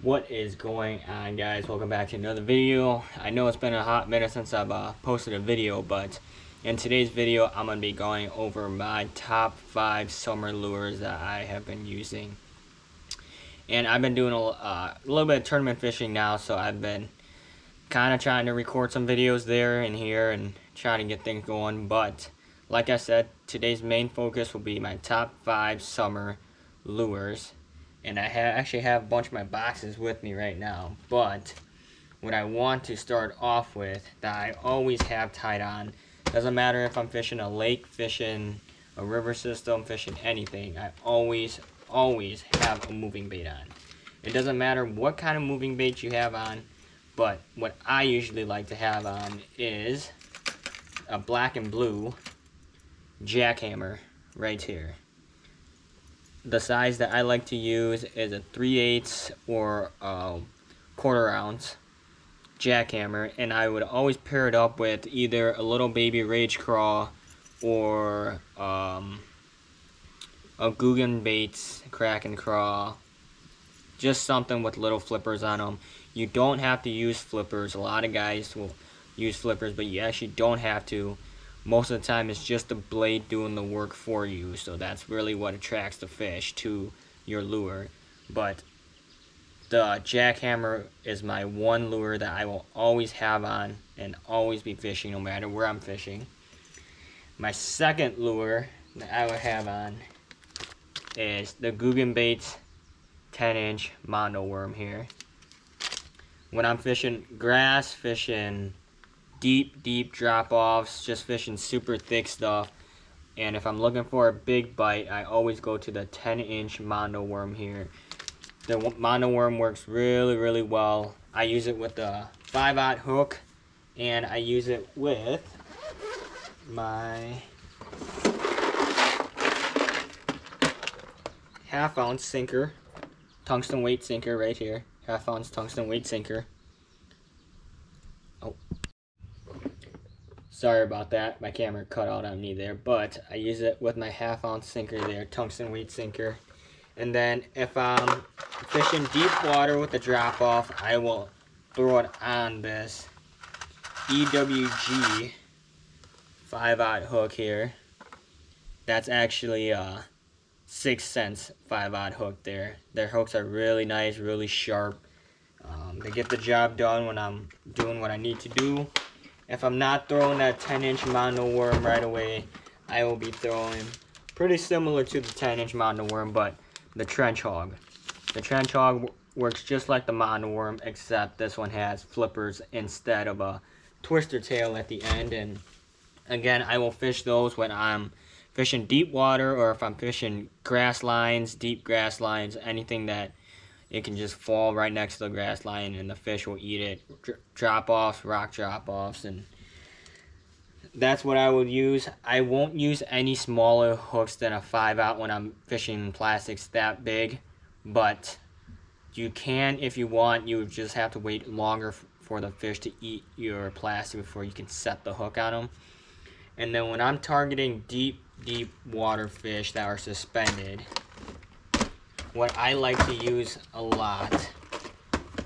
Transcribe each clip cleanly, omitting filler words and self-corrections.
What is going on, guys? Welcome back to another video. I know it's been a hot minute since I've posted a video, but in today's video I'm going to be going over my top 5 summer lures that I have been using. And I've been doing a little bit of tournament fishing now, so I've been kind of trying to record some videos there and here and trying to get things going. But like I said, today's main focus will be my top 5 summer lures. And I actually have a bunch of my boxes with me right now, but what I want to start off with that I always have tied on, doesn't matter if I'm fishing a lake, fishing a river system, fishing anything, I always have a moving bait on. It doesn't matter what kind of moving bait you have on, but what I usually like to have on is a black and blue jackhammer right here. The size that I like to use is a 3/8 or a 1/4 ounce jackhammer, and I would always pair it up with either a little baby Rage Craw or a Googan Baits Kraken Craw, just something with little flippers on them. You don't have to use flippers. A lot of guys will use flippers, but you actually don't have to. Most of the time it's just the blade doing the work for you, so that's really what attracts the fish to your lure. But the jackhammer is my one lure that I will always have on and always be fishing no matter where I'm fishing. My second lure that I will have on is the Googan Baits 10-inch Mondo worm here. When I'm fishing grass, fishing deep drop-offs, just fishing super thick stuff, and if I'm looking for a big bite, I always go to the 10-inch Mondo worm here. The Mondo worm works really well. I use it with the 5/0 hook, and I use it with my 1/2 ounce sinker, tungsten weight sinker right here. 1/2 ounce tungsten weight sinker. Oh, sorry about that, my camera cut out on me there, but I use it with my 1/2 ounce sinker there, tungsten weight sinker. And then if I'm fishing deep water with the drop off, I will throw it on this EWG 5/0 hook here. That's actually a 6 cents 5/0 hook there. Their hooks are really nice, really sharp. They get the job done when I'm doing what I need to do. If I'm not throwing that 10-inch Mondo worm right away, I will be throwing pretty similar to the 10-inch Mondo worm, but the Trench Hog. The Trench Hog works just like the Mondo worm, except this one has flippers instead of a twister tail at the end. And again, I will fish those when I'm fishing deep water, or if I'm fishing grass lines, deep grass lines, anything that it can just fall right next to the grass line and the fish will eat it. Drop-offs, rock drop-offs, and that's what I would use. I won't use any smaller hooks than a 5/0 when I'm fishing plastics that big, but you can if you want. You just have to wait longer for the fish to eat your plastic before you can set the hook on them. And then when I'm targeting deep water fish that are suspended, what I like to use a lot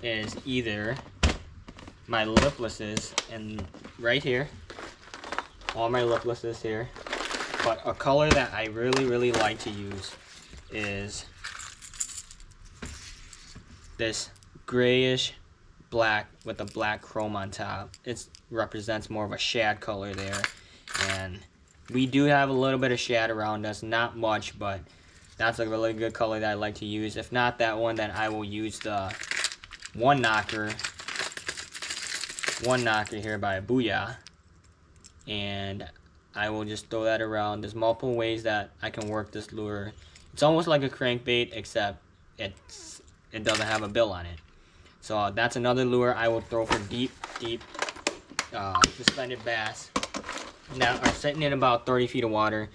is either my liplesses, and right here, all my liplesses here, but a color that I really like to use is this grayish black with a black chrome on top. It represents more of a shad color there, and we do have a little bit of shad around us, not much, but that's a really good color that I like to use. If not that one, then I will use the one knocker here by Booyah, and I will just throw that around. There's multiple ways that I can work this lure. It's almost like a crankbait, except it doesn't have a bill on it. So that's another lure I will throw for deep suspended bass that are sitting in about 30 feet of water.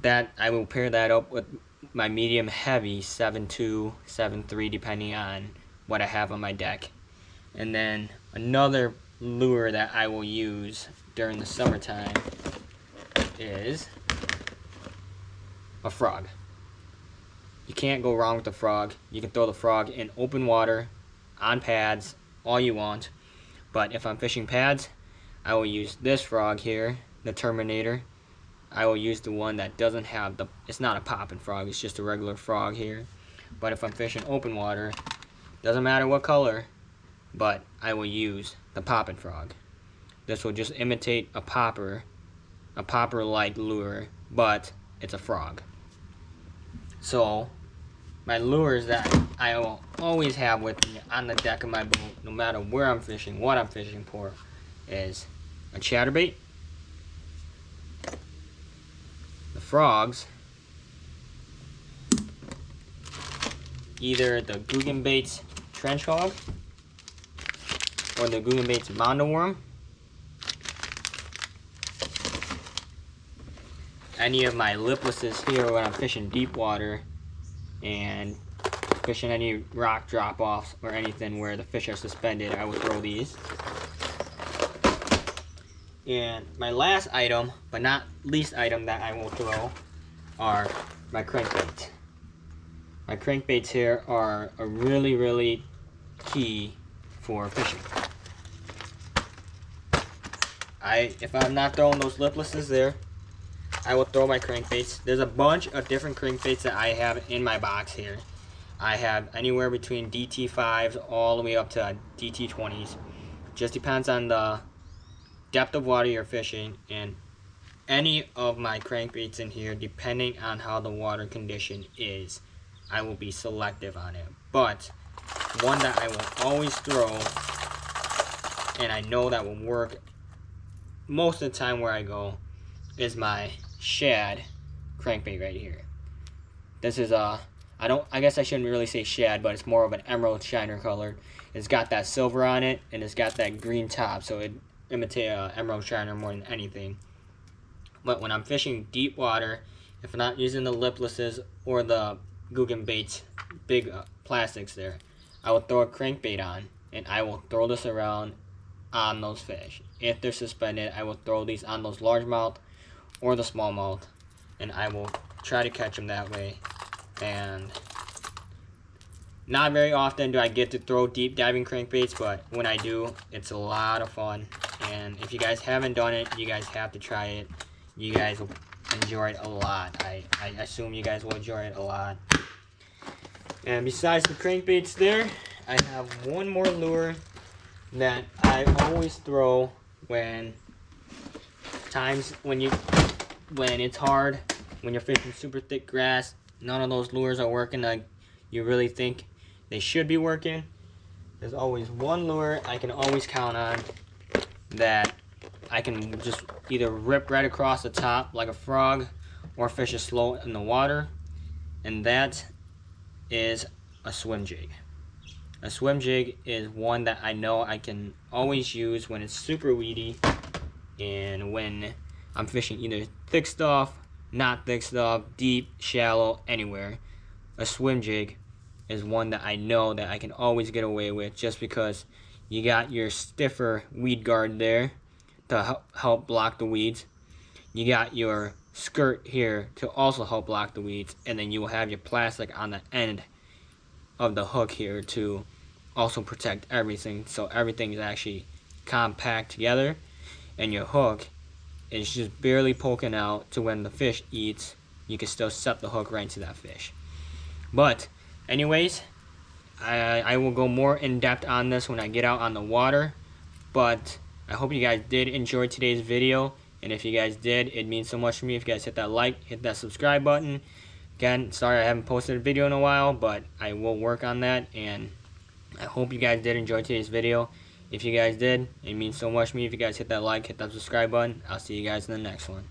That I will pair that up with my medium heavy 7.2, 7.3, depending on what I have on my deck. And then another lure that I will use during the summertime is a frog. you can't go wrong with the frog. You can throw the frog in open water, on pads, all you want. But if I'm fishing pads, I will use this frog here, the Terminator. I will use the one that doesn't have the, it's not a popping frog, it's just a regular frog here. But if I'm fishing open water, doesn't matter what color, but I will use the popping frog. This will just imitate a popper-like lure, but it's a frog. So, my lures that I will always have with me on the deck of my boat, no matter where I'm fishing, what I'm fishing for, is a chatterbait, the frogs, either the Googan Baits Trench Hog or the Googan Baits Mondo Worm, any of my liplesses here when I'm fishing deep water and fishing any rock drop-offs or anything where the fish are suspended, I will throw these. And my last item, but not least item that I will throw, are my crankbaits. My crankbaits here are a really key for fishing. If I'm not throwing those liplesses there, I will throw my crankbaits. There's a bunch of different crankbaits that I have in my box here. I have anywhere between DT5s all the way up to DT20s. Just depends on the depth of water you're fishing, and any of my crankbaits in here, depending on how the water condition is, I will be selective on it. But one that I will always throw, and I know that will work most of the time where I go, is my shad crankbait right here. This is I guess I shouldn't really say shad, but it's more of an emerald shiner color. It's got that silver on it, and it's got that green top, so it imitates emerald shiner more than anything. But when I'm fishing deep water, if I'm not using the liplesses or the Googan Baits big plastics there, I will throw a crankbait on, and I will throw this around on those fish. If they're suspended, I will throw these on those largemouth or the smallmouth, and I will try to catch them that way. And not very often do I get to throw deep diving crankbaits, but when I do, it's a lot of fun. And if you guys haven't done it, you guys have to try it. You guys will enjoy it a lot. I assume you guys will enjoy it a lot. And besides the crankbaits there, I have one more lure that I always throw when it's hard, when you're fishing super thick grass, none of those lures are working like you really think they should be working. There's always one lure I can always count on that I can just either rip right across the top like a frog or fish it slow in the water, and that is a swim jig. A swim jig is one that I know I can always use when it's super weedy and when I'm fishing either thick stuff, not thick stuff, deep, shallow, anywhere. A swim jig is one that I know that I can always get away with, just because you got your stiffer weed guard there to help block the weeds. You got your skirt here to also help block the weeds, and then you will have your plastic on the end of the hook here to also protect everything, so everything is actually compact together, and your hook is just barely poking out to when the fish eats, you can still set the hook right into that fish. But anyways, I will go more in depth on this when I get out on the water, but I hope you guys did enjoy today's video, and if you guys did, it means so much to me if you guys hit that like, hit that subscribe button. Again, sorry I haven't posted a video in a while, but I will work on that, and I hope you guys did enjoy today's video. If you guys did, it means so much to me if you guys hit that like, hit that subscribe button. I'll see you guys in the next one.